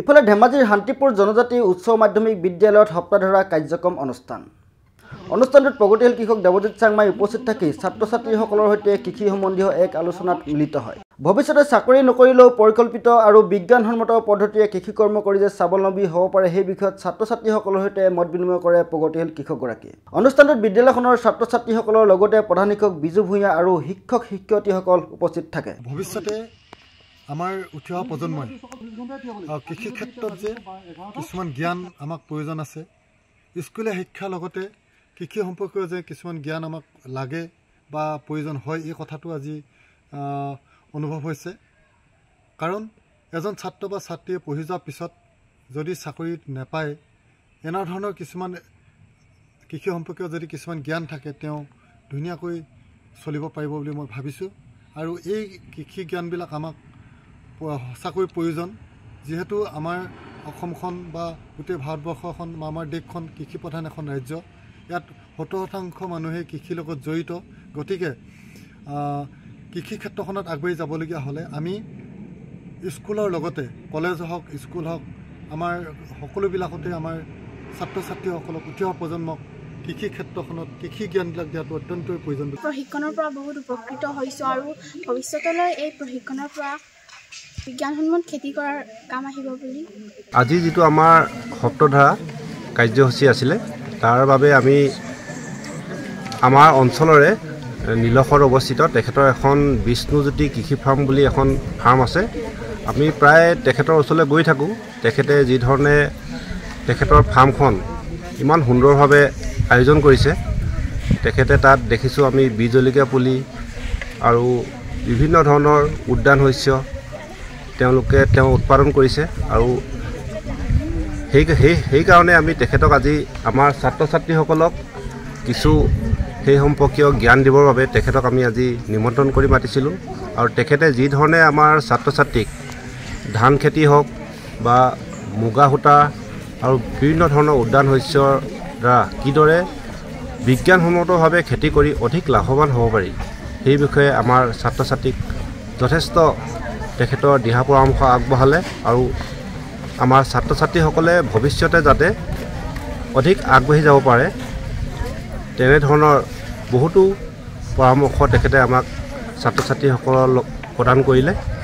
ইফালে ধেমাজিৰ শান্তিপুৰ জনজাতি উচ্চ মাধ্যমিক বিদ্যালয়ত সপ্তাহধৰা কাৰ্যক্ৰম অনুষ্ঠানটোত প্ৰগতিশীল কৃষক দেৱজিৎ চাংমাই উপস্থিত থাকি ছাত্ৰ ছাত্ৰীসকলৰ সৈতে কৃষি সম্বন্ধীয় এক আলোচনাত মিলিত হয়। ভৱিষ্যতে চাকৰি নকৰিলেও পৰিকল্পিত আৰু বিজ্ঞানসন্মত পদ্ধতিৰে কৃষি কৰ্ম কৰি যে স্বাৱলম্বী হ'ব পাৰে সেই বিষয়ত ছাত্ৰ ছাত্ৰীসকলৰ সৈতে মত বিনিময় কৰে প্ৰগতিশীল কৃষকগৰাকীয়ে। অনুষ্ঠানটোত বিদ্যালয়খনৰ ছাত্ৰ ছাত্ৰীসকলৰ লগতে প্ৰধান শিক্ষক বিজু ভূঞা আৰু শিক্ষক শিক্ষয়িত্ৰীসকল উপস্থিত থাকে। ভৱিষ্যতে আমাৰ উঠি অহা প্ৰজন্মই কৃষি ক্ষেত্ৰত যে কিছুমান জ্ঞান আমাক প্ৰয়োজন আছে, স্কুলীয়া শিক্ষাৰ লগতে কৃষি সম্পৰ্কীয় যে কিছুমান জ্ঞান আমাক লাগে বা প্ৰয়োজন হয়, এই কথাটো আজি অনুভৱ হৈছে। কাৰণ এজন ছাত্ৰ বা ছাত্ৰীয়ে পঢ়ি যোৱাৰ পিছত যদি চাকৰি নাপায়, এনেধৰণৰ কিছুমান কৃষি সম্পৰ্কীয় যদি কিছুমান জ্ঞান থাকে, তেওঁ ধুনীয়াকৈ চলিব পাৰিব বুলি মই ভাবিছোঁ। আৰু এই কৃষি জ্ঞানবিলাক আমাক সঁচাকৈ প্ৰয়োজন, যিহেতু আমাৰ অসমখন বা গোটেই ভাৰতবৰ্ষখন বা আমাৰ দেশখন কৃষি প্ৰধান এখন ৰাজ্য। ইয়াত 70% মানুহে কৃষিৰ লগত জড়িত। গতিকে কৃষি ক্ষেত্ৰখনত আগবাঢ়ি যাবলগীয়া হ'লে আমি স্কুলৰ লগতে কলেজ হওক, স্কুল হওক, আমাৰ সকলোবিলাকতে আমাৰ ছাত্ৰ ছাত্ৰীসকলক উঠি অহা প্ৰজন্মক কৃষি ক্ষেত্ৰখনত কৃষি জ্ঞানবিলাক দিয়াটো অত্যন্তই প্ৰয়োজন। প্ৰশিক্ষণৰ পৰা বহুত উপকৃত হৈছোঁ আৰু ভৱিষ্যতলৈ এই প্ৰশিক্ষণৰ পৰা বিজ্ঞানসন্মত খেতি কৰাৰ কাম আহিব বুলি। আজি যিটো আমাৰ সপ্তাহধৰা কাৰ্যসূচী আছিলে, তাৰ বাবে আমি আমাৰ অঞ্চলৰে নীলসৰত অৱস্থিত তেখেতৰ এখন বিষ্ণুজ্যোতি কৃষি ফাৰ্ম বুলি এখন ফাৰ্ম আছে। আমি প্ৰায় তেখেতৰ ওচৰলৈ গৈ থাকোঁ। তেখেতে যি ধৰণে তেখেতৰ ফাৰ্মখন ইমান সুন্দৰভাৱে আয়োজন কৰিছে, তেখেতে তাত দেখিছোঁ আমি বীজ জলকীয়া পুলি আৰু বিভিন্ন ধৰণৰ উদ্যান শস্য তেওঁ উৎপাদন কৰিছে। আৰু সেইকাৰণে আমি তেখেতক আজি আমাৰ ছাত্ৰ ছাত্ৰীসকলক কিছু সেই সম্পৰ্কীয় জ্ঞান দিবৰ বাবে তেখেতক আমি আজি নিমন্ত্ৰণ কৰি মাতিছিলোঁ। আৰু তেখেতে যি ধৰণে আমাৰ ছাত্ৰ ছাত্ৰীক ধান খেতি হওক বা মুগা সূতা আৰু বিভিন্ন ধৰণৰ উদ্যান শস্যৰ দ্বাৰা কিদৰে বিজ্ঞানসন্মতভাৱে খেতি কৰি অধিক লাভৱান হ'ব পাৰি, সেই বিষয়ে আমাৰ ছাত্ৰ ছাত্ৰীক যথেষ্ট তেখেতৰ দিহা পৰামৰ্শ আগবঢ়ালে। আৰু আমাৰ ছাত্ৰ ছাত্ৰীসকলে ভৱিষ্যতে যাতে অধিক আগবাঢ়ি যাব পাৰে, তেনেধৰণৰ বহুতো পৰামৰ্শ তেখেতে আমাক ছাত্ৰ ছাত্ৰীসকলক প্ৰদান কৰিলে।